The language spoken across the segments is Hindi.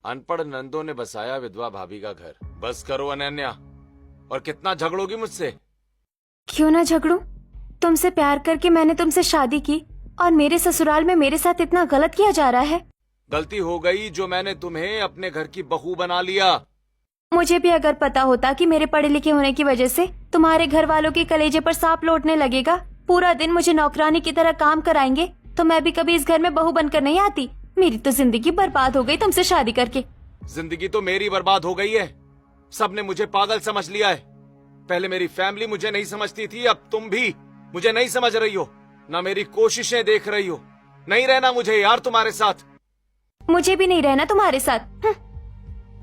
अनपढ़ नंदों ने बसाया विधवा भाभी का घर। बस करो अनन्या, और कितना झगड़ोगी मुझसे? क्यों ना झगड़ूं? तुमसे प्यार करके मैंने तुमसे शादी की और मेरे ससुराल में मेरे साथ इतना गलत किया जा रहा है। गलती हो गई जो मैंने तुम्हें अपने घर की बहू बना लिया। मुझे भी अगर पता होता कि मेरे पढ़े लिखे होने की वजह से तुम्हारे घर वालों के कलेजे पर सांप लौटने लगेगा, पूरा दिन मुझे नौकरानी की तरह काम कराएंगे, तो मैं भी कभी इस घर में बहू बनकर नहीं आती। मेरी तो जिंदगी बर्बाद हो गई तुमसे शादी करके। जिंदगी तो मेरी बर्बाद हो गई है। सबने मुझे पागल समझ लिया है। पहले मेरी फैमिली मुझे नहीं समझती थी, अब तुम भी मुझे नहीं समझ रही हो, ना मेरी कोशिशें देख रही हो। नहीं रहना मुझे यार तुम्हारे साथ। मुझे भी नहीं रहना तुम्हारे साथ।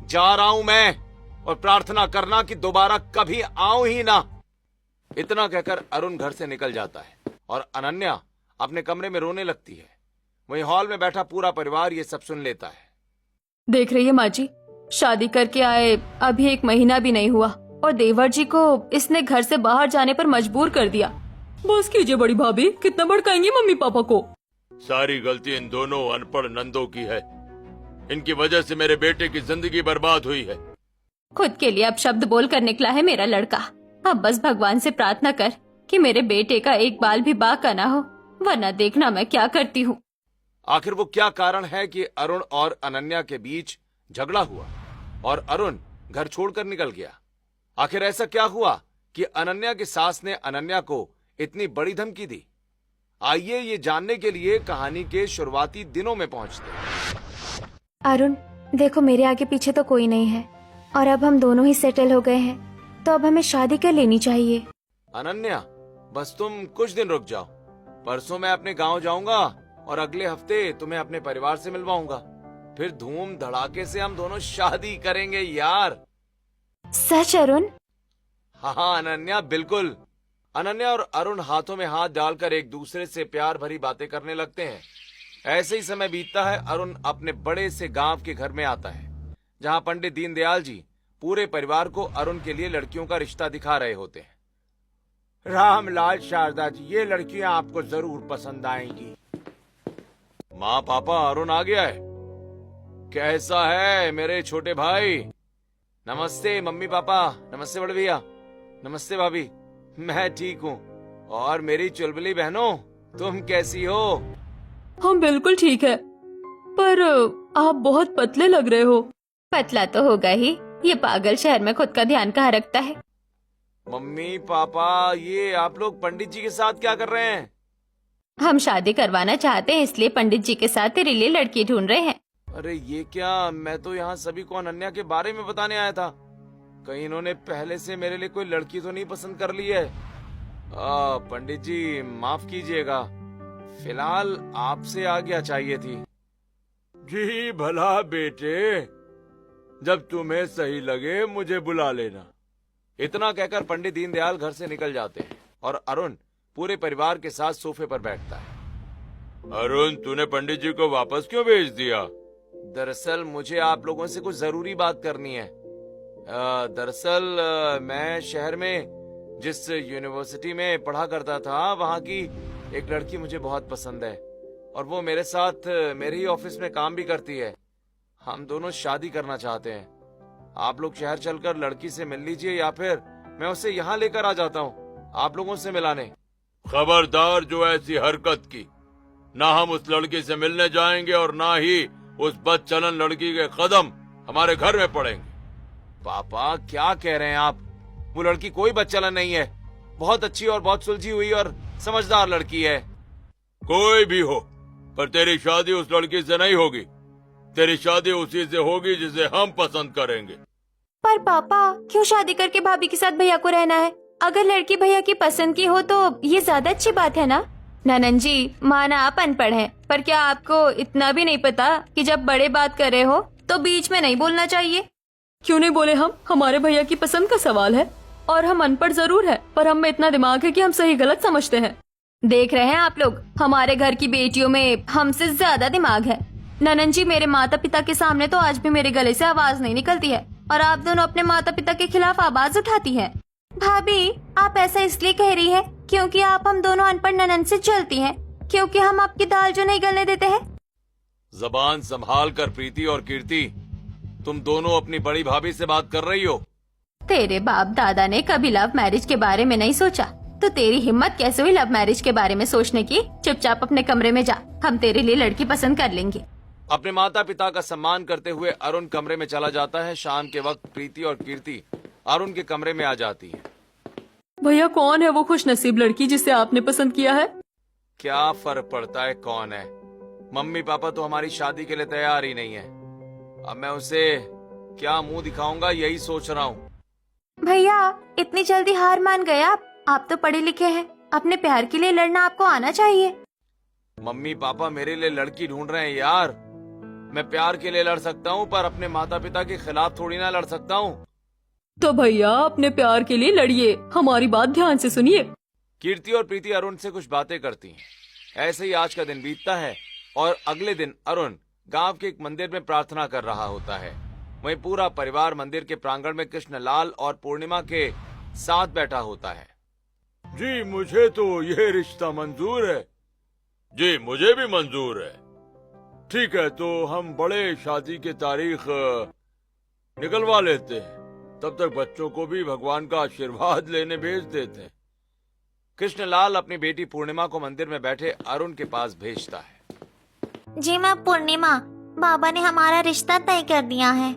जा रहा हूं मैं, और प्रार्थना करना कि दोबारा कभी आऊं ही ना। इतना कहकर अरुण घर से निकल जाता है और अनन्या अपने कमरे में रोने लगती है। वहीं हॉल में बैठा पूरा परिवार ये सब सुन लेता है। देख रही है माँ जी, शादी करके आए अभी 1 महीना भी नहीं हुआ और देवर जी को इसने घर से बाहर जाने पर मजबूर कर दिया। बस कीजिए बड़ी भाभी, कितना भड़काएंगी मम्मी पापा को। सारी गलती इन दोनों अनपढ़ नंदों की है। इनकी वजह से मेरे बेटे की जिंदगी बर्बाद हुई है। खुद के लिए अब शब्द बोल कर निकला है मेरा लड़का। अब बस भगवान से प्रार्थना कर कि मेरे बेटे का एक बाल भी बाका ना हो, वरना देखना मैं क्या करती हूँ। आखिर वो क्या कारण है कि अरुण और अनन्या के बीच झगड़ा हुआ और अरुण घर छोड़कर निकल गया? आखिर ऐसा क्या हुआ कि अनन्या की सास ने अनन्या को इतनी बड़ी धमकी दी? आइए ये जानने के लिए कहानी के शुरुआती दिनों में पहुंचते हैं। अरुण देखो, मेरे आगे पीछे तो कोई नहीं है और अब हम दोनों ही सेटल हो गए हैं, तो अब हमें शादी कर लेनी चाहिए। अनन्या, बस तुम कुछ दिन रुक जाओ। परसों मैं अपने गांव जाऊंगा और अगले हफ्ते तुम्हें अपने परिवार से मिलवाऊंगा। फिर धूम धड़ाके से हम दोनों शादी करेंगे यार। सच अरुण? हाँ अनन्या, बिल्कुल। अनन्या और अरुण हाथों में हाथ डालकर एक दूसरे से प्यार भरी बातें करने लगते हैं। ऐसे ही समय बीतता है। अरुण अपने बड़े से गांव के घर में आता है, जहां पंडित दीनदयाल जी पूरे परिवार को अरुण के लिए लड़कियों का रिश्ता दिखा रहे होते हैं। रामलाल, शारदा जी, ये लड़कियां आपको जरूर पसंद आएंगी। माँ पापा, अरुण आ गया है। कैसा है मेरे छोटे भाई? नमस्ते मम्मी पापा। नमस्ते बड़े भैया। नमस्ते भाभी। मैं ठीक हूँ। और मेरी चुलबुली बहनों, तुम कैसी हो? हम बिल्कुल ठीक है, पर आप बहुत पतले लग रहे हो। पतला तो होगा ही, ये पागल शहर में खुद का ध्यान कहाँ रखता है। मम्मी पापा, ये आप लोग पंडित जी के साथ क्या कर रहे हैं? हम शादी करवाना चाहते हैं, इसलिए पंडित जी के साथ तेरे लिए लड़की ढूंढ रहे हैं। अरे ये क्या, मैं तो यहाँ सभी को अनन्या के बारे में बताने आया था। कहीं इन्होंने पहले से मेरे लिए कोई लड़की तो नहीं पसंद कर ली है? पंडित जी माफ कीजिएगा, फिलहाल आपसे आज्ञा चाहिए थी। जी भला बेटे, जब तुम्हें सही लगे मुझे बुला लेना। इतना कहकर पंडित दीनदयाल घर से निकल जाते हैं और अरुण पूरे परिवार के साथ सोफे पर बैठता है। अरुण, तूने पंडित जी को वापस क्यों भेज दिया? दरअसल मुझे आप लोगों से कुछ जरूरी बात करनी है। दरअसल मैं शहर में जिस यूनिवर्सिटी में पढ़ा करता था, वहाँ की एक लड़की मुझे बहुत पसंद है और वो मेरे साथ मेरे ही ऑफिस में काम भी करती है। हम दोनों शादी करना चाहते हैं। आप लोग शहर चलकर लड़की से मिल लीजिए या फिर मैं उसे यहाँ लेकर आ जाता हूँ आप लोगों से मिलाने। खबरदार जो ऐसी हरकत की, ना हम उस लड़की से मिलने जाएंगे और ना ही उस बदचलन लड़की के कदम हमारे घर में पड़ेंगे। पापा क्या कह रहे हैं आप? वो लड़की कोई बदचलन नहीं है, बहुत अच्छी और बहुत सुलझी हुई और समझदार लड़की है। कोई भी हो, पर तेरी शादी उस लड़की से नहीं होगी। तेरी शादी उसी से होगी जिसे हम पसंद करेंगे। पर पापा, क्यों शादी करके भाभी के साथ भैया को रहना है? अगर लड़की भैया की पसंद की हो तो ये ज्यादा अच्छी बात है ना? ननन जी, माना आप अनपढ़ हैं, पर क्या आपको इतना भी नहीं पता कि जब बड़े बात कर रहे हो तो बीच में नहीं बोलना चाहिए? क्यों नहीं बोले हम? हमारे भैया की पसंद का सवाल है और हम अनपढ़ जरूर है, पर हम में इतना दिमाग है कि हम सही गलत समझते हैं। देख रहे हैं आप लोग, हमारे घर की बेटियों में हमसे ज्यादा दिमाग है। ननन जी, मेरे माता पिता के सामने तो आज भी मेरे गले से आवाज नहीं निकलती है और आप दोनों अपने माता पिता के खिलाफ आवाज उठाती हैं। भाभी, आप ऐसा इसलिए कह रही है क्योंकि आप हम दोनों अनपढ़ ननन से जलती हैं, क्योंकि हम आपकी दाल जो नहीं गलने देते हैं। जबान संभाल कर प्रीति और कीर्ति, तुम दोनों अपनी बड़ी भाभी से बात कर रही हो? तेरे बाप दादा ने कभी लव मैरिज के बारे में नहीं सोचा, तो तेरी हिम्मत कैसे हुई लव मैरिज के बारे में सोचने की? चुपचाप अपने कमरे में जा, हम तेरे लिए लड़की पसंद कर लेंगे। अपने माता पिता का सम्मान करते हुए अरुण कमरे में चला जाता है। शाम के वक्त प्रीति और कीर्ति अरुण के कमरे में आ जाती है। भैया कौन है वो खुशनसीब लड़की जिसे आपने पसंद किया है? क्या फर्क पड़ता है कौन है? मम्मी पापा तो हमारी शादी के लिए तैयार ही नहीं है। अब मैं उसे क्या मुंह दिखाऊंगा, यही सोच रहा हूँ। भैया इतनी जल्दी हार मान गए आप तो पढ़े लिखे हैं, अपने प्यार के लिए लड़ना आपको आना चाहिए। मम्मी पापा मेरे लिए लड़की ढूंढ रहे हैं यार। मैं प्यार के लिए लड़ सकता हूँ, पर अपने माता पिता के खिलाफ थोड़ी ना लड़ सकता हूँ। तो भैया अपने प्यार के लिए लड़िए, हमारी बात ध्यान से सुनिए। कीर्ति और प्रीति अरुण से कुछ बातें करती हैं। ऐसे ही आज का दिन बीतता है और अगले दिन अरुण गांव के एक मंदिर में प्रार्थना कर रहा होता है। वहीं पूरा परिवार मंदिर के प्रांगण में कृष्णलाल और पूर्णिमा के साथ बैठा होता है। जी मुझे तो यह रिश्ता मंजूर है। जी मुझे भी मंजूर है। ठीक है, तो हम बड़े शादी की तारीख निकलवा लेते हैं, तब तक बच्चों को भी भगवान का आशीर्वाद लेने भेज देते हैं। कृष्णलाल अपनी बेटी पूर्णिमा को मंदिर में बैठे अरुण के पास भेजता है। जी मैं पूर्णिमा, बाबा ने हमारा रिश्ता तय कर दिया है।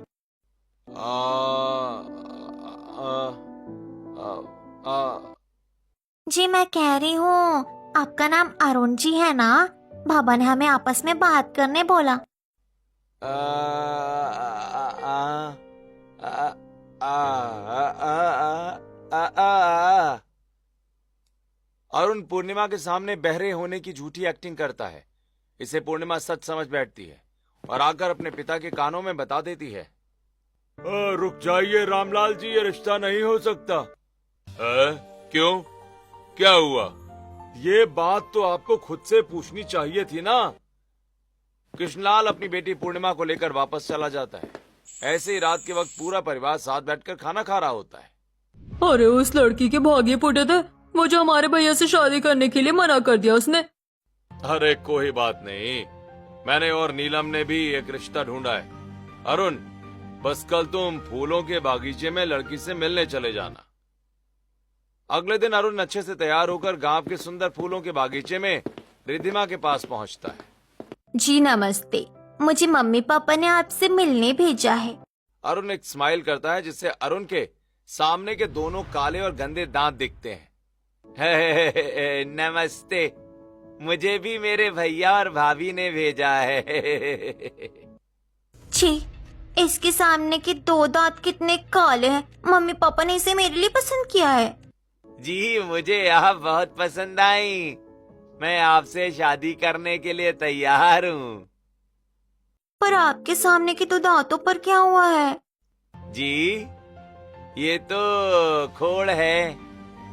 जी मैं कह रही हूँ, आपका नाम अरुण जी है ना? बाबा ने हमें आपस में बात करने बोला। अरुण पूर्णिमा के सामने बहरे होने की झूठी एक्टिंग करता है। इसे पूर्णिमा सच समझ बैठती है और आकर अपने पिता के कानों में बता देती है। रुक जाइए रामलाल जी, ये रिश्ता नहीं हो सकता। क्यों, क्या हुआ? ये बात तो आपको खुद से पूछनी चाहिए थी ना। कृष्णलाल अपनी बेटी पूर्णिमा को लेकर वापस चला जाता है। ऐसे ही रात के वक्त पूरा परिवार साथ बैठकर खाना खा रहा होता है। अरे उस लड़की के भाग्य फूटे थे, वो जो हमारे भैया से शादी करने के लिए मना कर दिया उसने। अरे कोई बात नहीं, मैंने और नीलम ने भी एक रिश्ता ढूंढा है। अरुण बस कल तुम फूलों के बागीचे में लड़की से मिलने चले जाना। अगले दिन अरुण अच्छे से तैयार होकर गांव के सुंदर फूलों के बागीचे में रिद्धिमा के पास पहुंचता है। जी नमस्ते, मुझे मम्मी पापा ने आपसे मिलने भेजा है। अरुण एक स्माइल करता है जिससे अरुण के सामने के दोनों काले और गंदे दांत दिखते हैं। नमस्ते, मुझे भी मेरे भैया और भाभी ने भेजा है। छी, इसके सामने के दो दांत कितने काले हैं। मम्मी पापा ने इसे मेरे लिए पसंद किया है। जी मुझे आप बहुत पसंद आई। मैं आपसे शादी करने के लिए तैयार हूँ। पर आपके सामने के दो दांतों पर क्या हुआ है? जी ये तो खोड़ है।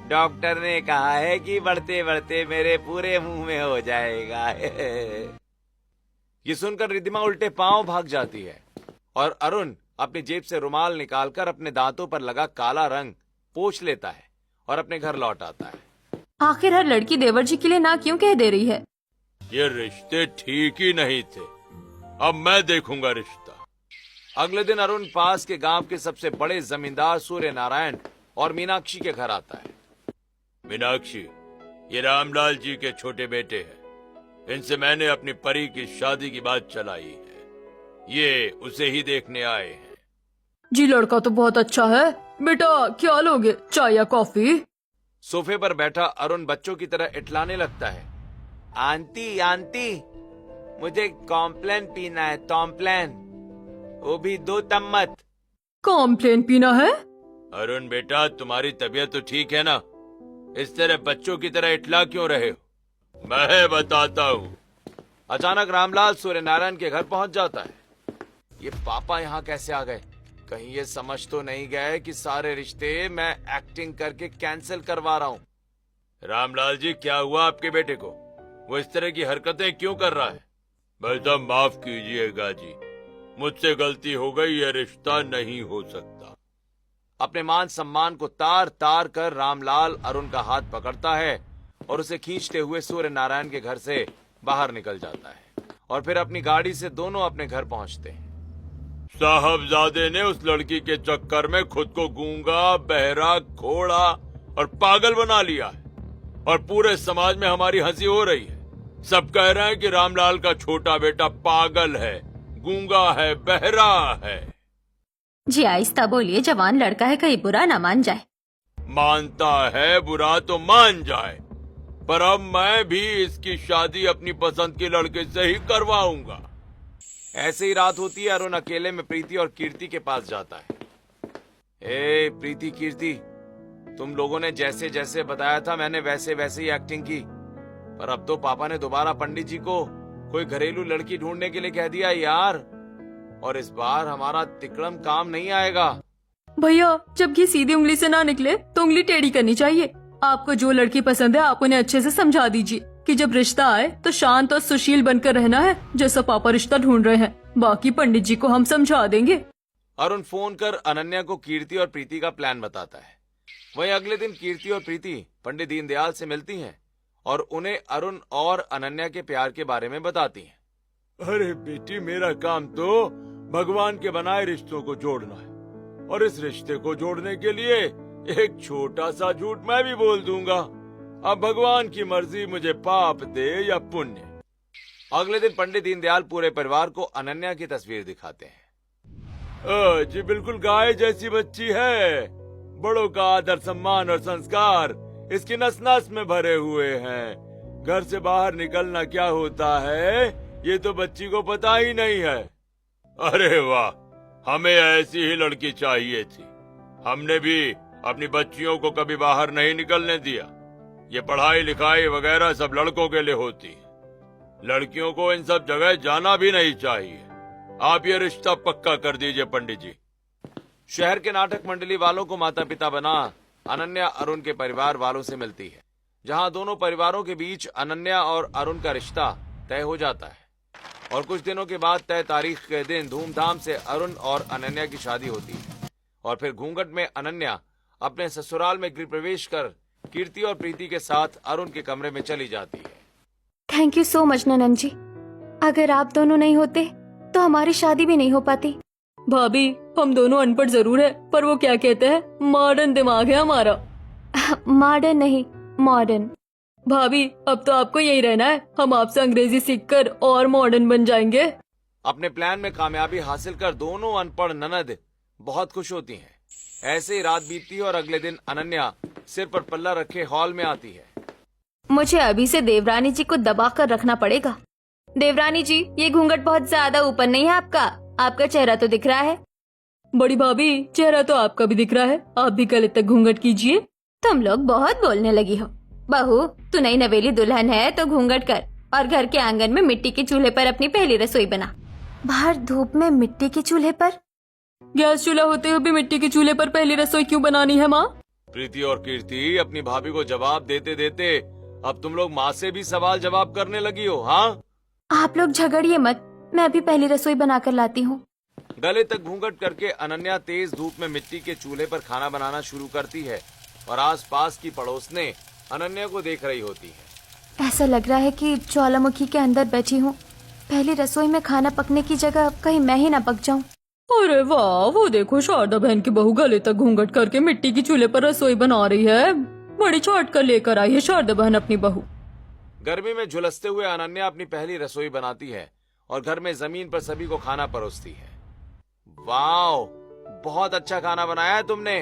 डॉक्टर ने कहा है कि बढ़ते बढ़ते मेरे पूरे मुंह में हो जाएगा। ये सुनकर रिद्धिमा उल्टे पांव भाग जाती है और अरुण अपनी जेब से रुमाल निकालकर अपने दांतों पर लगा काला रंग पोंछ लेता है और अपने घर लौट आता है। आखिर हर लड़की देवर जी के लिए ना क्यों कह दे रही है? ये रिश्ते ठीक ही नहीं थे, अब मैं देखूंगा रिश्ता। अगले दिन अरुण पास के गांव के सबसे बड़े जमींदार सूर्य नारायण और मीनाक्षी के घर आता है। मीनाक्षी, ये रामलाल जी के छोटे बेटे हैं। इनसे मैंने अपनी परी की शादी की बात चलाई है। ये उसे ही देखने आए हैं। जी लड़का तो बहुत अच्छा है। बेटा क्या लोगे, चाय या कॉफी? सोफे पर बैठा अरुण बच्चों की तरह इटलाने लगता है। आंटी आंटी, मुझे कॉम्प्लेन पीना है, कॉम्प्लेन, वो भी 2 चम्मच। कॉम्प्लेन पीना है? अरुण बेटा, तुम्हारी तबीयत तो ठीक है ना? इस तरह बच्चों की तरह इटला क्यों रहे हो? मैं बताता हूँ। अचानक रामलाल सूर्यनारायण के घर पहुंच जाता है। ये पापा यहाँ कैसे आ गए? कहीं ये समझ तो नहीं गए कि सारे रिश्ते मैं एक्टिंग करके कैंसिल करवा रहा हूँ। रामलाल जी, क्या हुआ आपके बेटे को? वो इस तरह की हरकतें क्यों कर रहा है? बेटा माफ कीजिएगा जी, मुझसे गलती हो गई, ये रिश्ता नहीं हो सकता। अपने मान सम्मान को तार तार कर रामलाल अरुण का हाथ पकड़ता है और उसे खींचते हुए सूर्य नारायण के घर से बाहर निकल जाता है और फिर अपनी गाड़ी से दोनों अपने घर पहुंचते हैं। साहबजादे ने उस लड़की के चक्कर में खुद को गूंगा, बहरा, घोड़ा और पागल बना लिया है और पूरे समाज में हमारी हंसी हो रही है। सब कह रहे हैं कि रामलाल का छोटा बेटा पागल है, गूंगा है, बहरा है। जी आहिस्ता बोलिए, जवान लड़का है, कहीं बुरा ना मान जाए। मानता है बुरा तो मान जाए, पर अब मैं भी इसकी शादी अपनी पसंद के लड़के से ही करवाऊंगा। ऐसे ही रात होती है, अरुण अकेले में प्रीति और कीर्ति के पास जाता है। ए प्रीति, कीर्ति, तुम लोगों ने जैसे जैसे बताया था मैंने वैसे वैसे ही एक्टिंग की, पर अब तो पापा ने दोबारा पंडित जी को कोई घरेलू लड़की ढूंढने के लिए कह दिया यार, और इस बार हमारा तिकड़म काम नहीं आएगा। भैया, जब घी सीधी उंगली से ना निकले तो उंगली टेढ़ी करनी चाहिए। आपको जो लड़की पसंद है आप उन्हें अच्छे से समझा दीजिए कि जब रिश्ता आए तो शांत और सुशील बनकर रहना है, जैसा पापा रिश्ता ढूंढ रहे हैं। बाकी पंडित जी को हम समझा देंगे। अरुण फोन कर अनन्या को कीर्ति और प्रीति का प्लान बताता है। वहीं अगले दिन कीर्ति और प्रीति पंडित दीनदयाल से मिलती हैं और उन्हें अरुण और अनन्या के प्यार के बारे में बताती हैं। अरे बेटी, मेरा काम तो भगवान के बनाए रिश्तों को जोड़ना है, और इस रिश्ते को जोड़ने के लिए एक छोटा सा झूठ मैं भी बोल दूंगा। अब भगवान की मर्जी मुझे पाप दे या पुण्य। अगले दिन पंडित दीनदयाल पूरे परिवार को अनन्या की तस्वीर दिखाते हैं। जी बिल्कुल गाय जैसी बच्ची है, बड़ों का आदर सम्मान और संस्कार इसकी नस नस में भरे हुए हैं। घर से बाहर निकलना क्या होता है ये तो बच्ची को पता ही नहीं है। अरे वाह, हमें ऐसी ही लड़की चाहिए थी। हमने भी अपनी बच्चियों को कभी बाहर नहीं निकलने दिया। ये पढ़ाई लिखाई वगैरह सब लड़कों के लिए होती है, लड़कियों को इन सब जगह जाना भी नहीं चाहिए। आप ये रिश्ता पक्का कर दीजिए पंडित जी। शहर के नाटक मंडली वालों को माता पिता बना अनन्या अरुण के परिवार वालों से मिलती है, जहां दोनों परिवारों के बीच अनन्या और अरुण का रिश्ता तय हो जाता है। और कुछ दिनों के बाद तय तारीख के दिन धूमधाम से अरुण और अनन्या की शादी होती है। और फिर घूंघट में अनन्या अपने ससुराल में गृह प्रवेश कर कीर्ति और प्रीति के साथ अरुण के कमरे में चली जाती है। थैंक यू सो मच ननन जी, अगर आप दोनों नहीं होते तो हमारी शादी भी नहीं हो पाती। भाभी, हम दोनों अनपढ़ जरूर है, पर वो क्या कहते हैं, मॉडर्न दिमाग है हमारा। मॉडर्न नहीं, मॉडर्न। भाभी, अब तो आपको यही रहना है, हम आपसे अंग्रेजी सीखकर और मॉडर्न बन जाएंगे। अपने प्लान में कामयाबी हासिल कर दोनों अनपढ़ ननद बहुत खुश होती हैं। ऐसे ही रात बीतती है और अगले दिन अनन्या सिर पर पल्ला रखे हॉल में आती है। मुझे अभी से देवरानी जी को दबा कर रखना पड़ेगा। देवरानी जी, ये घूंघट बहुत ज्यादा ऊपर नहीं है आपका, आपका चेहरा तो दिख रहा है। बड़ी भाभी, चेहरा तो आपका भी दिख रहा है, आप भी गले तक घूंघट कीजिए। तुम लोग बहुत बोलने लगी हो। बहू, तू नई नवेली दुल्हन है तो घूंघट कर और घर के आंगन में मिट्टी के चूल्हे पर अपनी पहली रसोई बना। बाहर धूप में मिट्टी के चूल्हे पर? गैस चूल्हा होते हुए भी मिट्टी के चूल्हे पर पहली रसोई क्यों बनानी है माँ? प्रीति और कीर्ति, अपनी भाभी को जवाब देते देते अब तुम लोग माँ से भी सवाल जवाब करने लगी हो। हाँ, आप लोग झगड़िए मत, मैं अभी पहली रसोई बनाकर लाती हूँ। गले तक घूंघट करके अनन्या तेज धूप में मिट्टी के चूल्हे पर खाना बनाना शुरू करती है और आसपास की पड़ोसने अनन्या को देख रही होती है। ऐसा लग रहा है कि ज्वालामुखी के अंदर बैठी हूँ। पहली रसोई में खाना पकने की जगह कहीं मैं ही ना पक जाऊं। अरे वाह, वो देखो शारदा बहन की बहू गले तक घूंघट करके मिट्टी की चूल्हे पर रसोई बना रही है। बड़ी चौट कर लेकर आई है शारदा बहन अपनी बहू। गर्मी में झुलसते हुए अनन्या अपनी पहली रसोई बनाती है और घर में जमीन पर सभी को खाना परोसती है। वाह, बहुत अच्छा खाना बनाया है तुमने।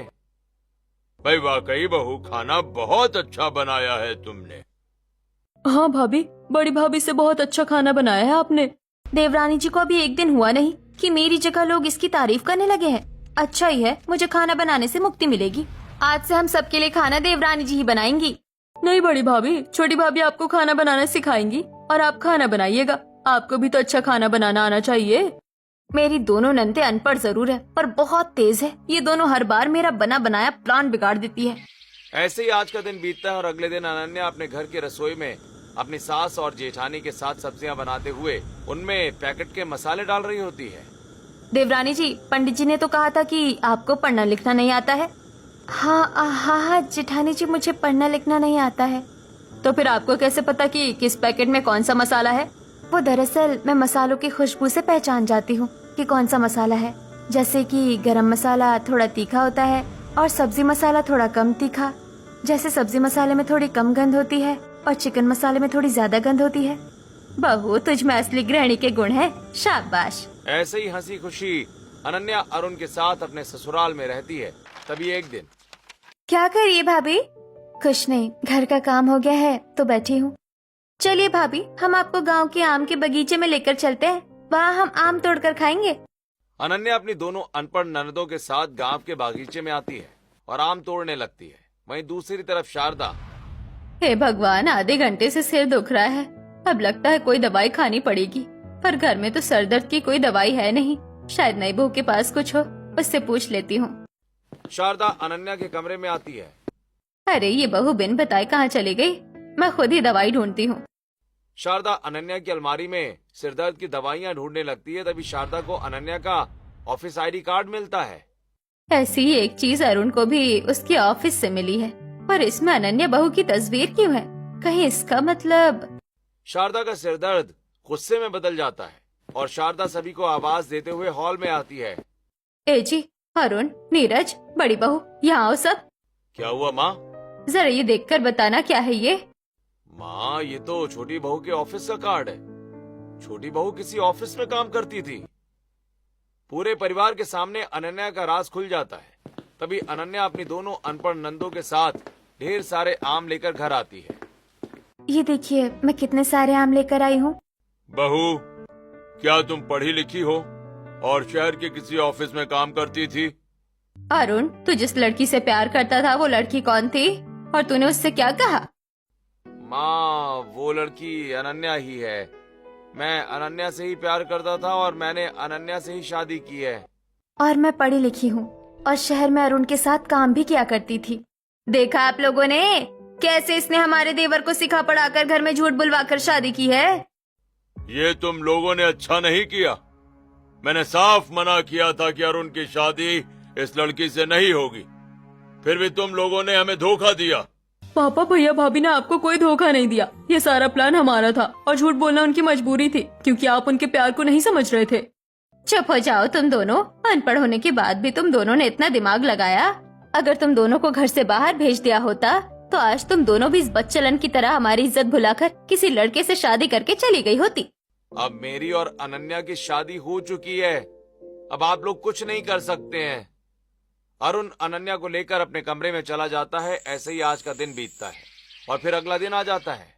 भाई वाकई बहू, खाना बहुत अच्छा बनाया है तुमने। हाँ भाभी, बड़ी भाभी से बहुत अच्छा खाना बनाया है आपने। देवरानी जी को अभी एक दिन हुआ नहीं कि मेरी जगह लोग इसकी तारीफ करने लगे हैं। अच्छा ही है, मुझे खाना बनाने से मुक्ति मिलेगी। आज से हम सबके लिए खाना देवरानी जी ही बनाएंगी। नहीं बड़ी भाभी, छोटी भाभी आपको खाना बनाना सिखाएंगी और आप खाना बनाइएगा। आपको भी तो अच्छा खाना बनाना आना चाहिए। मेरी दोनों नंदे अनपढ़ जरूर है पर बहुत तेज है। ये दोनों हर बार मेरा बना बनाया प्लान बिगाड़ देती है। ऐसे ही आज का दिन बीतता है और अगले दिन अनन्या अपने घर की रसोई में अपनी सास और जेठानी के साथ सब्जियां बनाते हुए उनमें पैकेट के मसाले डाल रही होती है। देवरानी जी, पंडित जी ने तो कहा था कि आपको पढ़ना लिखना नहीं आता है। हाँ जेठानी जी, मुझे पढ़ना लिखना नहीं आता है। तो फिर आपको कैसे पता कि किस पैकेट में कौन सा मसाला है? वो दरअसल मैं मसालों की खुशबू से पहचान जाती हूँ कि कौन सा मसाला है। जैसे कि गरम मसाला थोड़ा तीखा होता है और सब्जी मसाला थोड़ा कम तीखा। जैसे सब्जी मसाले में थोड़ी कम गंध होती है और चिकन मसाले में थोड़ी ज्यादा गंध होती है। बहू, तुझ में असली गृहिणी के गुण है, शाबाश। ऐसे ही हंसी खुशी अनन्या अरुण के साथ अपने ससुराल में रहती है। तभी एक दिन क्या कर रही है भाभी? कुछ नहीं, घर का काम हो गया है तो बैठी हूँ। चलिए भाभी, हम आपको गांव के आम के बगीचे में लेकर चलते हैं, वहाँ हम आम तोड़कर खाएंगे। अनन्या अपनी दोनों अनपढ़ ननदों के साथ गांव के बागीचे में आती है और आम तोड़ने लगती है। वहीं दूसरी तरफ शारदा, हे भगवान, आधे घंटे से सिर दुख रहा है, अब लगता है कोई दवाई खानी पड़ेगी। पर घर में तो सर दर्द की कोई दवाई है नहीं, शायद नई बहू के पास कुछ हो, उससे पूछ लेती हूँ। शारदा अनन्या के कमरे में आती है। अरे ये बहू बिन बताए कहाँ चली गई? मैं खुद ही दवाई ढूंढती हूँ। शारदा अनन्या की अलमारी में सिरदर्द की दवाइयाँ ढूंढने लगती है। तभी शारदा को अनन्या का ऑफिस आईडी कार्ड मिलता है। ऐसी ही एक चीज अरुण को भी उसके ऑफिस से मिली है, पर इसमें अनन्या बहू की तस्वीर क्यों है? कहीं इसका मतलब? शारदा का सिरदर्द गुस्से में बदल जाता है और शारदा सभी को आवाज देते हुए हॉल में आती है। ए जी, अरुण, नीरज, बड़ी बहू, यहाँ आओ सब। क्या हुआ माँ? जरा ये देखकर बताना क्या है ये? माँ, ये तो छोटी बहू के ऑफिस का कार्ड है। छोटी बहू किसी ऑफिस में काम करती थी। पूरे परिवार के सामने अनन्या का राज खुल जाता है। तभी अनन्या अपनी दोनों अनपढ़ नंदों के साथ ढेर सारे आम लेकर घर आती है। ये देखिए, मैं कितने सारे आम लेकर आई हूँ। बहू, क्या तुम पढ़ी लिखी हो और शहर के किसी ऑफिस में काम करती थी? अरुण, तू जिस लड़की से प्यार करता था वो लड़की कौन थी और तूने उससे क्या कहा? माँ, वो लड़की अनन्या ही है। मैं अनन्या से ही प्यार करता था और मैंने अनन्या से ही शादी की है। और मैं पढ़ी लिखी हूँ और शहर में अरुण के साथ काम भी किया करती थी। देखा आप लोगों ने कैसे इसने हमारे देवर को सिखा पढ़ाकर घर में झूठ बुलवाकर शादी की है। ये तुम लोगों ने अच्छा नहीं किया। मैंने साफ मना किया था कि अरुण की शादी इस लड़की से नहीं होगी, फिर भी तुम लोगों ने हमें धोखा दिया। पापा, भैया भाभी ने आपको कोई धोखा नहीं दिया। ये सारा प्लान हमारा था और झूठ बोलना उनकी मजबूरी थी, क्योंकि आप उनके प्यार को नहीं समझ रहे थे। चुप हो जाओ तुम दोनों। अनपढ़ होने के बाद भी तुम दोनों ने इतना दिमाग लगाया। अगर तुम दोनों को घर से बाहर भेज दिया होता तो आज तुम दोनों भी इस बच्चलन की तरह हमारी इज्जत भुलाकर किसी लड़के से शादी करके चली गई होती। अब मेरी और अनन्या की शादी हो चुकी है। अब आप लोग कुछ नहीं कर सकते हैं। अरुण अनन्या को लेकर अपने कमरे में चला जाता है। ऐसे ही आज का दिन बीतता है और फिर अगला दिन आ जाता है।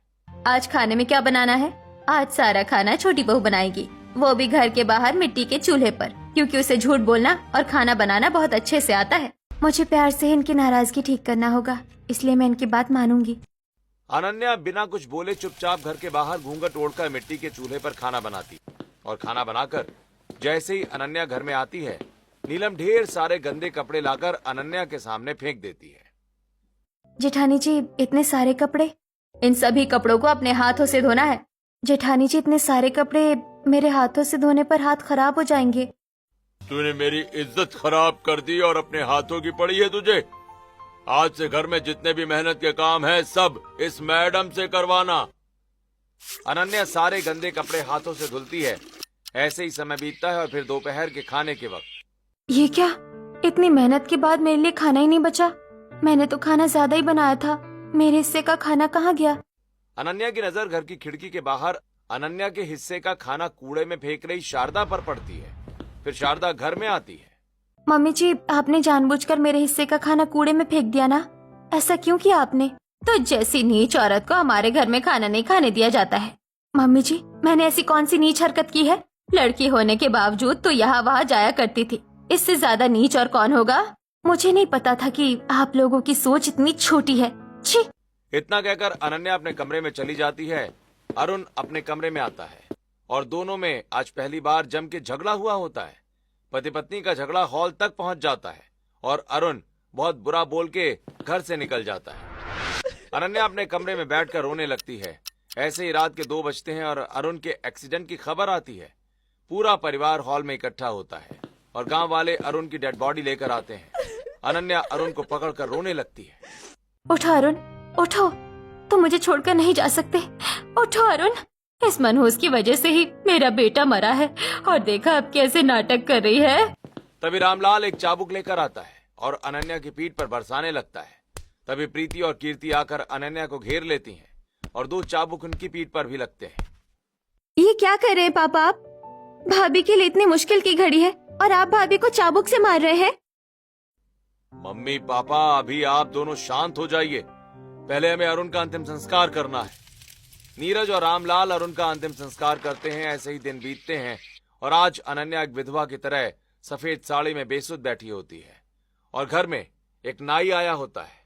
आज खाने में क्या बनाना है? आज सारा खाना छोटी बहू बनाएगी, वो भी घर के बाहर मिट्टी के चूल्हे पर, क्योंकि उसे झूठ बोलना और खाना बनाना बहुत अच्छे से आता है। मुझे प्यार से इनकी नाराजगी ठीक करना होगा, इसलिए मैं इनकी बात मानूंगी। अनन्या बिना कुछ बोले चुपचाप घर के बाहर घूंघट ओढ़कर मिट्टी के चूल्हे पर खाना बनाती और खाना बनाकर जैसे ही अनन्या घर में आती है, नीलम ढेर सारे गंदे कपड़े लाकर अनन्या के सामने फेंक देती है। जेठानी जी, इतने सारे कपड़े? इन सभी कपड़ों को अपने हाथों से धोना है। जेठानी जी, इतने सारे कपड़े मेरे हाथों से धोने पर हाथ खराब हो जाएंगे। तूने मेरी इज्जत खराब कर दी और अपने हाथों की पड़ी है तुझे। आज से घर में जितने भी मेहनत के काम हैं, सब इस मैडम से करवाना। अनन्या सारे गंदे कपड़े हाथों से धुलती है। ऐसे ही समय बीतता है और फिर दोपहर के खाने के वक्त। ये क्या? इतनी मेहनत के बाद मेरे लिए खाना ही नहीं बचा। मैंने तो खाना ज्यादा ही बनाया था, मेरे हिस्से का खाना कहाँ गया? अनन्या की नजर घर की खिड़की के बाहर अनन्या के हिस्से का खाना कूड़े में फेंक रही शारदा पर पड़ती है। फिर शारदा घर में आती है। मम्मी जी, आपने जानबूझकर मेरे हिस्से का खाना कूड़े में फेंक दिया ना? ऐसा क्यों किया आपने? तो जैसी नीच औरत को हमारे घर में खाना नहीं खाने दिया जाता है। मम्मी जी, मैंने ऐसी कौन सी नीच हरकत की है? लड़की होने के बावजूद तो यहाँ वहाँ जाया करती थी, इससे ज्यादा नीच और कौन होगा? मुझे नहीं पता था कि आप लोगों की सोच इतनी छोटी है। छी! इतना कहकर अनन्या अपने कमरे में चली जाती है। अरुण अपने कमरे में आता है और दोनों में आज पहली बार जम के झगड़ा हुआ होता है। पति पत्नी का झगड़ा हॉल तक पहुंच जाता है और अरुण बहुत बुरा बोल के घर से निकल जाता है। अनन्या अपने कमरे में बैठकर रोने लगती है। ऐसे ही रात के 2 बजते हैं और अरुण के एक्सीडेंट की खबर आती है। पूरा परिवार हॉल में इकट्ठा होता है और गांव वाले अरुण की डेड बॉडी लेकर आते हैं। अनन्या अरुण को पकड़कर रोने लगती है। उठो अरुण, उठो, तुम मुझे छोड़कर नहीं जा सकते। उठो अरुण। इस मनहूस की वजह से ही मेरा बेटा मरा है और देखा अब कैसे नाटक कर रही है। तभी रामलाल एक चाबुक लेकर आता है और अनन्या की पीठ पर बरसाने लगता है। तभी प्रीति और कीर्ति आकर अनन्या को घेर लेती हैं और 2 चाबुक उनकी पीठ पर भी लगते हैं। ये क्या कर रहे हैं पापा आप? भाभी के लिए इतनी मुश्किल की घड़ी है और आप भाभी को चाबुक से मार रहे हैं। मम्मी पापा, अभी आप दोनों शांत हो जाइए। पहले हमें अरुण का अंतिम संस्कार करना है। नीरज और रामलाल अरुण का अंतिम संस्कार करते हैं। ऐसे ही दिन बीतते हैं और आज अनन्या एक विधवा की तरह सफेद साड़ी में बेसुध बैठी होती है और घर में एक नाई आया होता है।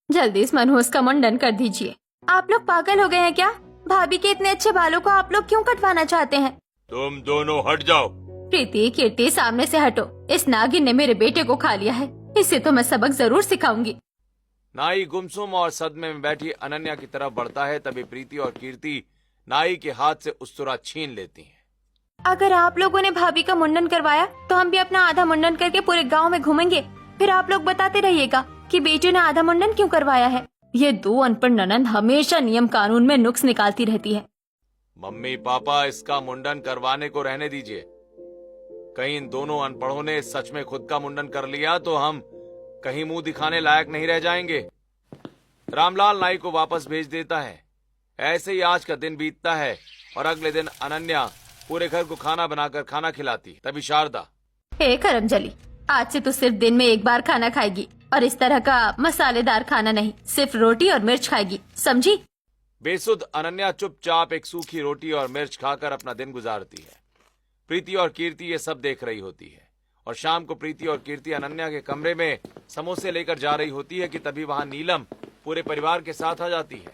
जल्दी इस मनहूस का मुंडन कर दीजिए। आप लोग पागल हो गए हैं क्या? भाभी के इतने अच्छे बालों को आप लोग क्यों कटवाना चाहते हैं? तुम दोनों हट जाओ। प्रीति कीर्ति सामने से हटो। इस नागिन ने मेरे बेटे को खा लिया है, इसे तो मैं सबक जरूर सिखाऊंगी। नाई गुमसुम और सदमे में बैठी अनन्या की तरफ बढ़ता है। तभी प्रीति और कीर्ति नाई के हाथ से उस्तरा छीन लेती हैं। अगर आप लोगों ने भाभी का मुंडन करवाया तो हम भी अपना आधा मुंडन करके पूरे गांव में घूमेंगे। फिर आप लोग बताते रहिएगा कि बेटे ने आधा मुंडन क्यों करवाया है। ये 2 अनपढ़ ननंद हमेशा नियम कानून में नुक्स निकालती रहती है। मम्मी पापा, इसका मुंडन करवाने को रहने दीजिए। कहीं इन दोनों अनपढ़ों ने सच में खुद का मुंडन कर लिया तो हम कहीं मुंह दिखाने लायक नहीं रह जाएंगे। रामलाल नाई को वापस भेज देता है। ऐसे ही आज का दिन बीतता है और अगले दिन अनन्या पूरे घर को खाना बनाकर खाना खिलाती। तभी शारदा, हे करमजली, आज से तो सिर्फ दिन में 1 बार खाना खाएगी और इस तरह का मसालेदार खाना नहीं, सिर्फ रोटी और मिर्च खाएगी, समझी? बेसुध अनन्या चुपचाप एक सूखी रोटी और मिर्च खाकर अपना दिन गुजारती है। प्रीति और कीर्ति ये सब देख रही होती है और शाम को प्रीति और कीर्ति अनन्या के कमरे में समोसे लेकर जा रही होती है कि तभी वहाँ नीलम पूरे परिवार के साथ आ जाती है।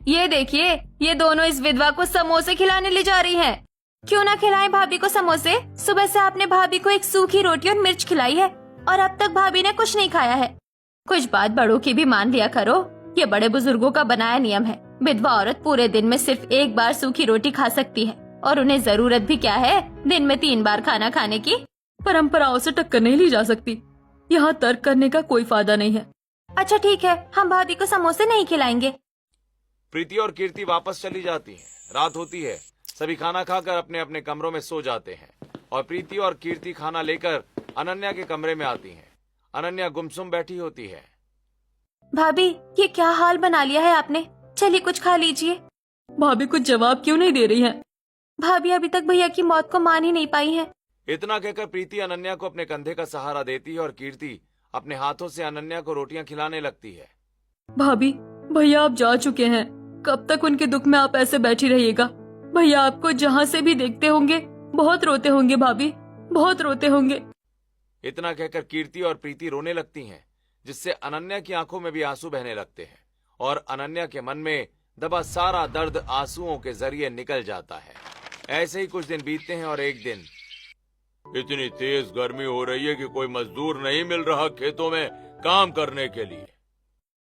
ये देखिए, ये दोनों इस विधवा को समोसे खिलाने ले जा रही हैं। क्यों ना खिलाएं भाभी को समोसे? सुबह से आपने भाभी को एक सूखी रोटी और मिर्च खिलाई है और अब तक भाभी ने कुछ नहीं खाया है। कुछ बात बड़ों की भी मान लिया करो। ये बड़े बुजुर्गों का बनाया नियम है। विधवा औरत पूरे दिन में सिर्फ 1 बार सूखी रोटी खा सकती है और उन्हें जरूरत भी क्या है दिन में 3 बार खाना खाने की। परंपराओं से टक्कर नहीं ली जा सकती। यहाँ तर्क करने का कोई फायदा नहीं है। अच्छा ठीक है, हम भाभी को समोसे नहीं खिलाएंगे। प्रीति और कीर्ति वापस चली जाती हैं। रात होती है। सभी खाना खाकर अपने अपने कमरों में सो जाते हैं और प्रीति और कीर्ति खाना लेकर अनन्या के कमरे में आती हैं। अनन्या गुमसुम बैठी होती है। भाभी, ये क्या हाल बना लिया है आपने? चलिए कुछ खा लीजिए। भाभी कुछ जवाब क्यों नहीं दे रही है? भाभी अभी तक भैया की मौत को मान ही नहीं पाई है। इतना कहकर प्रीति अनन्या को अपने कंधे का सहारा देती है और कीर्ति अपने हाथों से अनन्या को रोटियां खिलाने लगती है। भाभी, भैया आप जा चुके हैं। कब तक उनके दुख में आप ऐसे बैठी रहिएगा? भैया आपको जहाँ से भी देखते होंगे बहुत रोते होंगे। भाभी, बहुत रोते होंगे। इतना कहकर कीर्ति और प्रीति रोने लगती हैं, जिससे अनन्या की आंखों में भी आंसू बहने लगते हैं और अनन्या के मन में दबा सारा दर्द आंसुओं के जरिए निकल जाता है। ऐसे ही कुछ दिन बीतते हैं और एक दिन इतनी तेज गर्मी हो रही है कि कोई मजदूर नहीं मिल रहा खेतों में काम करने के लिए।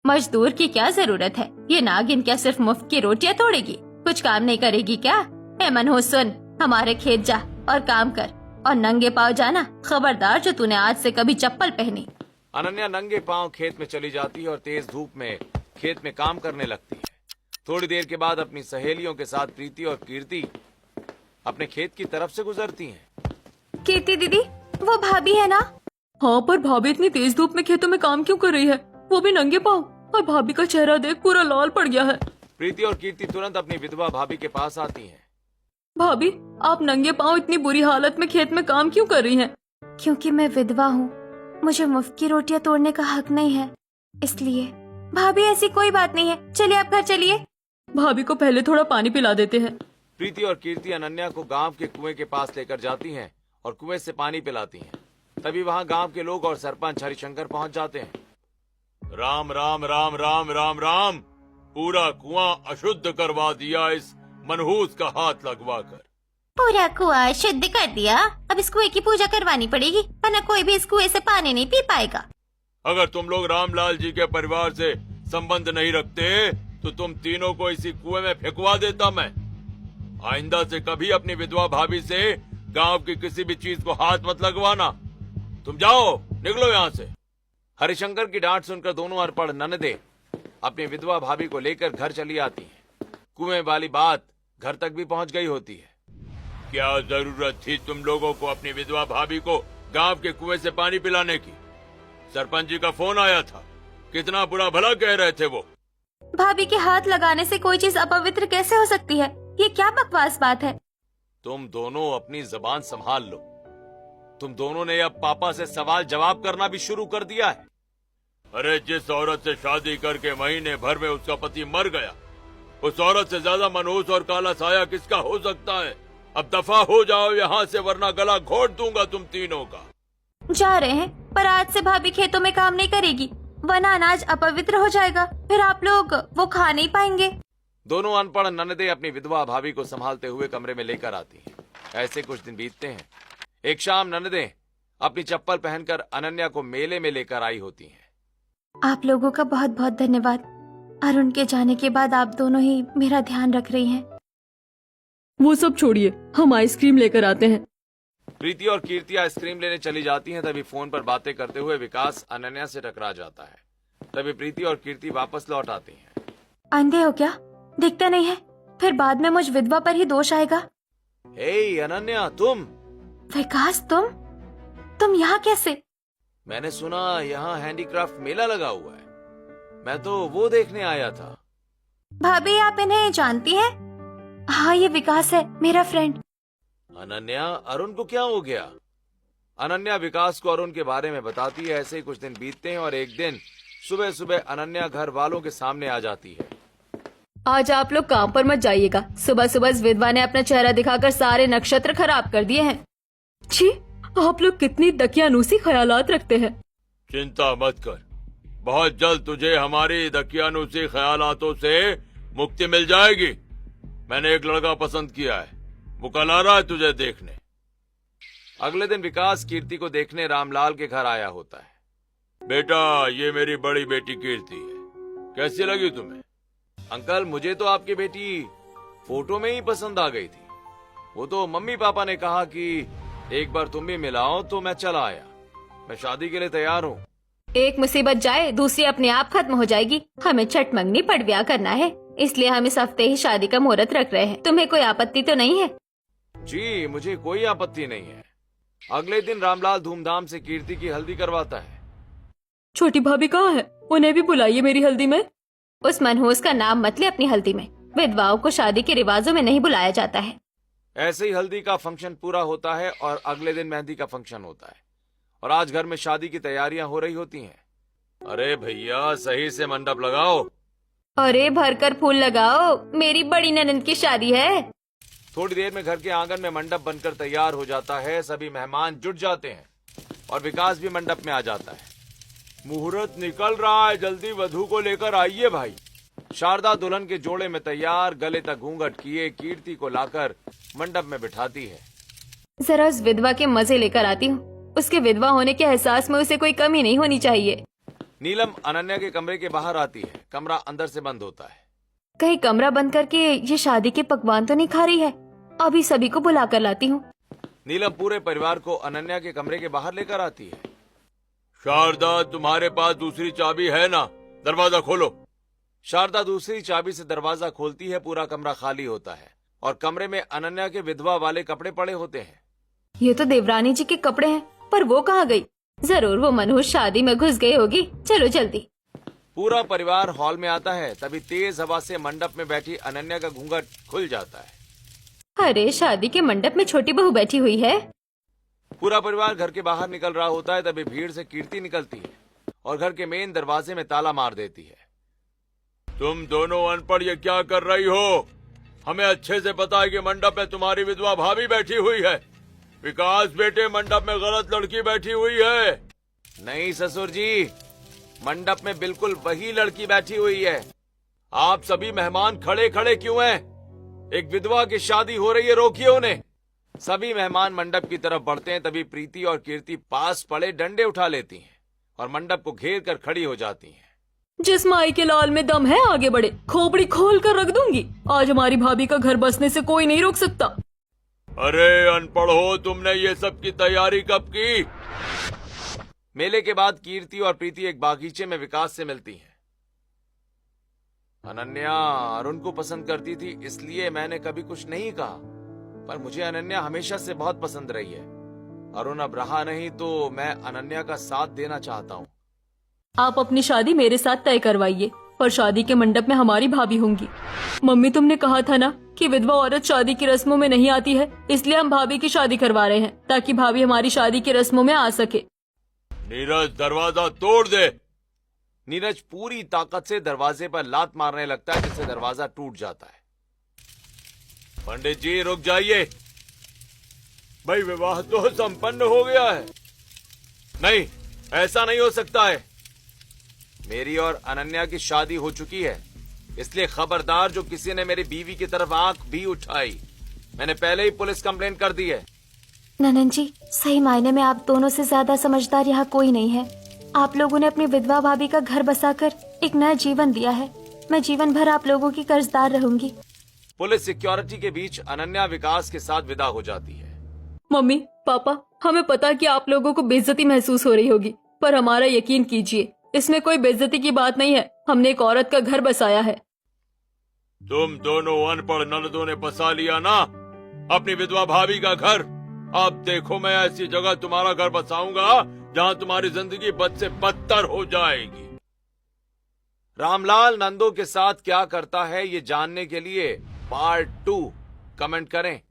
मजदूर की क्या जरूरत है? ये नागिन क्या सिर्फ मुफ्त की रोटियां तोड़ेगी? कुछ काम नहीं करेगी क्या? ए मनहूस, सुन, हमारे खेत जा और काम कर और नंगे पाँव जाना। खबरदार जो तूने आज से कभी चप्पल पहनी। अनन्या नंगे पांव खेत में चली जाती है और तेज धूप में खेत में काम करने लगती है। थोड़ी देर के बाद अपनी सहेलियों के साथ प्रीति और कीर्ति अपने खेत की तरफ से गुजरती हैं। कीर्ति दीदी, वो भाभी है ना? हाँ, पर भाभी इतनी तेज धूप में खेतों में काम क्यों कर रही है? वो भी नंगे पाँव। और भाभी का चेहरा देख पूरा लाल पड़ गया है। प्रीति और कीर्ति तुरंत अपनी विधवा भाभी के पास आती हैं। भाभी, आप नंगे पाँव इतनी बुरी हालत में खेत में काम क्यों कर रही हैं? क्योंकि मैं विधवा हूँ, मुझे मुफ्त की रोटियां तोड़ने का हक नहीं है, इसलिए। भाभी ऐसी कोई बात नहीं है, चलिए आप घर चलिए। भाभी को पहले थोड़ा पानी पिला देते हैं। प्रीति और कीर्ति अनन्या को गांव के कुएं के पास लेकर जाती हैं और कुएं से पानी पिलाती हैं। तभी वहां गांव के लोग और सरपंच हरिशंकर पहुंच जाते हैं। राम राम राम राम राम राम, पूरा कुआं अशुद्ध करवा दिया इस मनहूस का हाथ लगवाकर। पूरा कुआं शुद्ध कर दिया? अब इस कुएं की पूजा करवानी पड़ेगी, वरना कोई भी इस कुएं से पानी नहीं पी पाएगा। अगर तुम लोग रामलाल जी के परिवार से संबंध नहीं रखते तो तुम तीनों को इसी कुएं में फेंकवा देता मैं। आइंदा से कभी अपनी विधवा भाभी से गांव की किसी भी चीज को हाथ मत लगवाना। तुम जाओ, निकलो यहाँ से। हरिशंकर की डांट सुनकर दोनों अनपढ़ ननदे अपनी विधवा भाभी को लेकर घर चली आती हैं। कुएं वाली बात घर तक भी पहुंच गई होती है। क्या जरूरत थी तुम लोगों को अपनी विधवा भाभी को गांव के कुएं से पानी पिलाने की। सरपंच जी का फोन आया था, कितना बुरा भला कह रहे थे वो। भाभी के हाथ लगाने से कोई चीज अपवित्र कैसे हो सकती है? ये क्या बकवास बात है? तुम दोनों अपनी जबान संभाल लो। तुम दोनों ने अब पापा से सवाल जवाब करना भी शुरू कर दिया है। अरे जिस औरत से शादी करके महीने भर में उसका पति मर गया, उस औरत से ज्यादा मनहूस और काला साया किसका हो सकता है। अब दफा हो जाओ यहाँ से, वरना गला घोट दूंगा तुम तीनों का। जा रहे हैं, पर आज से भाभी खेतों में काम नहीं करेगी, वरना अनाज अपवित्र हो जाएगा, फिर आप लोग वो खा नहीं पाएंगे। दोनों अनपढ़ ननदे अपनी विधवा भाभी को संभालते हुए कमरे में लेकर आती हैं। ऐसे कुछ दिन बीतते हैं। एक शाम ननदे अपनी चप्पल पहनकर अनन्या को मेले में लेकर आई होती हैं। आप लोगों का बहुत बहुत धन्यवाद। अरुण के जाने के बाद आप दोनों ही मेरा ध्यान रख रही हैं। वो सब छोड़िए, हम आइसक्रीम लेकर आते हैं। प्रीति और कीर्ति आइसक्रीम लेने चली जाती हैं। तभी फोन पर बातें करते हुए विकास अनन्या से टकरा जाता है। तभी प्रीति और कीर्ति वापस लौट आती हैं। अंधे हो क्या? दिखता नहीं है? फिर बाद में मुझ विधवा पर ही दोष आएगा। हे अनन्या, तुम? विकास, तुम यहाँ कैसे? मैंने सुना यहाँ हैंडीक्राफ्ट मेला लगा हुआ है। मैं तो वो देखने आया था। भाभी, आप इन्हें जानती हैं? हाँ, ये विकास है, मेरा फ्रेंड। अनन्या, अरुण को क्या हो गया? अनन्या विकास को अरुण के बारे में बताती है। ऐसे ही कुछ दिन बीतते हैं और एक दिन सुबह सुबह अनन्या घर वालों के सामने आ जाती है। आज आप लोग काम पर मत जाइएगा। सुबह सुबह इस विधवा ने अपना चेहरा दिखाकर सारे नक्षत्र खराब कर दिए हैं। छी, आप लोग कितनी दकियानूसी ख्यालात रखते हैं। चिंता मत कर, बहुत जल्द तुझे हमारी दकियानूसी ख्यालातों से मुक्ति मिल जाएगी। मैंने एक लड़का पसंद किया है, वो कल आ रहा है तुझे देखने। अगले दिन विकास कीर्ति को देखने रामलाल के घर आया होता है। बेटा, ये मेरी बड़ी बेटी कीर्ति है, कैसी लगी तुम्हें? अंकल, मुझे तो आपकी बेटी फोटो में ही पसंद आ गई थी। वो तो मम्मी पापा ने कहा कि एक बार तुम भी मिलाओ, तो मैं चला आया। मैं शादी के लिए तैयार हूँ। एक मुसीबत जाए दूसरी अपने आप खत्म हो जाएगी। हमें छठ मंगनी पट ब्याह करना है, इसलिए हम इस हफ्ते ही शादी का मुहूर्त रख रहे हैं। तुम्हें कोई आपत्ति तो नहीं है? जी, मुझे कोई आपत्ति नहीं है। अगले दिन रामलाल धूमधाम से कीर्ति की हल्दी करवाता है। छोटी भाभी कहाँ है? उन्हें भी बुलाइए मेरी हल्दी में। उस मनहूस का नाम मत ले अपनी हल्दी में। विधवाओं को शादी के रिवाजों में नहीं बुलाया जाता है। ऐसे ही हल्दी का फंक्शन पूरा होता है और अगले दिन मेहंदी का फंक्शन होता है। और आज घर में शादी की तैयारियां हो रही होती हैं। अरे भैया, सही से मंडप लगाओ। अरे भरकर फूल लगाओ, मेरी बड़ी ननंद की शादी है। थोड़ी देर में घर के आंगन में मंडप बनकर तैयार हो जाता है। सभी मेहमान जुट जाते हैं और विकास भी मंडप में आ जाता है। मुहूर्त निकल रहा है, जल्दी वधू को लेकर आइए भाई। शारदा दुल्हन के जोड़े में तैयार, गले तक घूंघट किए कीर्ति को लाकर मंडप में बिठाती है। जरा उस विधवा के मजे लेकर आती हूँ। उसके विधवा होने के एहसास में उसे कोई कमी नहीं होनी चाहिए। नीलम अनन्या के कमरे के बाहर आती है। कमरा अंदर से बंद होता है। कहीं कमरा बंद करके ये शादी के पकवान तो नहीं खा रही है? अभी सभी को बुला कर लाती हूँ। नीलम पूरे परिवार को अनन्या के कमरे के बाहर लेकर आती है। शारदा, तुम्हारे पास दूसरी चाबी है ना? दरवाजा खोलो। शारदा दूसरी चाबी से दरवाजा खोलती है। पूरा कमरा खाली होता है और कमरे में अनन्या के विधवा वाले कपड़े पड़े होते हैं। ये तो देवरानी जी के कपड़े हैं, पर वो कहाँ गई? जरूर वो मनहूस शादी में घुस गई होगी। चलो जल्दी। पूरा परिवार हॉल में आता है। तभी तेज हवा से मंडप में बैठी अनन्या का घूंघट खुल जाता है। अरे, शादी के मंडप में छोटी बहू बैठी हुई है। पूरा परिवार घर के बाहर निकल रहा होता है। तभी भीड़ से कीर्ति निकलती है और घर के मेन दरवाजे में ताला मार देती है। तुम दोनों अनपढ़ ये क्या कर रही हो? हमें अच्छे से पता है कि मंडप में तुम्हारी विधवा भाभी बैठी हुई है। विकास बेटे, मंडप में गलत लड़की बैठी हुई है। नहीं ससुर जी, मंडप में बिल्कुल वही लड़की बैठी हुई है। आप सभी मेहमान खड़े खड़े क्यों हैं? एक विधवा की शादी हो रही है, रोकिए उन्हें। सभी मेहमान मंडप की तरफ बढ़ते हैं। तभी प्रीति और कीर्ति पास पड़े डंडे उठा लेती हैं और मंडप को घेर कर खड़ी हो जाती हैं। जिस माई के लाल में दम है, आगे बढ़े। खोपड़ी खोल कर रख दूंगी। आज हमारी भाभी का घर बसने से कोई नहीं रोक सकता। अरे अनपढ़ हो, तुमने ये सब की तैयारी कब की? मेले के बाद कीर्ति और प्रीति एक बागीचे में विकास से मिलती हैं। अनन्या अरुण को पसंद करती थी, इसलिए मैंने कभी कुछ नहीं कहा, पर मुझे अनन्या हमेशा से बहुत पसंद रही है। और उन अब रहा नहीं तो मैं अनन्या का साथ देना चाहता हूँ। आप अपनी शादी मेरे साथ तय करवाइए, पर शादी के मंडप में हमारी भाभी होंगी। मम्मी तुमने कहा था ना कि विधवा औरत शादी की रस्मों में नहीं आती है, इसलिए हम भाभी की शादी करवा रहे हैं ताकि भाभी हमारी शादी की रस्मों में आ सके। नीरज दरवाजा तोड़ दे। नीरज पूरी ताकत से दरवाजे पर लात मारने लगता है, जिससे दरवाजा टूट जाता है। पंडित जी रुक जाइए। भाई विवाह तो संपन्न हो गया है। नहीं, ऐसा नहीं हो सकता है। मेरी और अनन्या की शादी हो चुकी है, इसलिए खबरदार जो किसी ने मेरी बीवी की तरफ आंख भी उठाई। मैंने पहले ही पुलिस कंप्लेंट कर दी है। ननन जी, सही मायने में आप दोनों से ज्यादा समझदार यहाँ कोई नहीं है। आप लोगों ने अपनी विधवा भाभी का घर बसाकर एक नया जीवन दिया है। मैं जीवन भर आप लोगों की कर्जदार रहूंगी। पुलिस सिक्योरिटी के बीच अनन्या विकास के साथ विदा हो जाती है। मम्मी पापा, हमें पता है कि आप लोगों को बेइज्जती महसूस हो रही होगी, पर हमारा यकीन कीजिए, इसमें कोई बेइज्जती की बात नहीं है। हमने एक औरत का घर बसाया है। तुम दोनों अनपढ़ ननदों ने बसा लिया ना अपनी विधवा भाभी का घर। अब देखो मैं ऐसी जगह तुम्हारा घर बसाऊंगा जहां तुम्हारी जिंदगी बद से बदतर हो जाएगी। रामलाल नंदो के साथ क्या करता है, ये जानने के लिए पार्ट 2 कमेंट करें।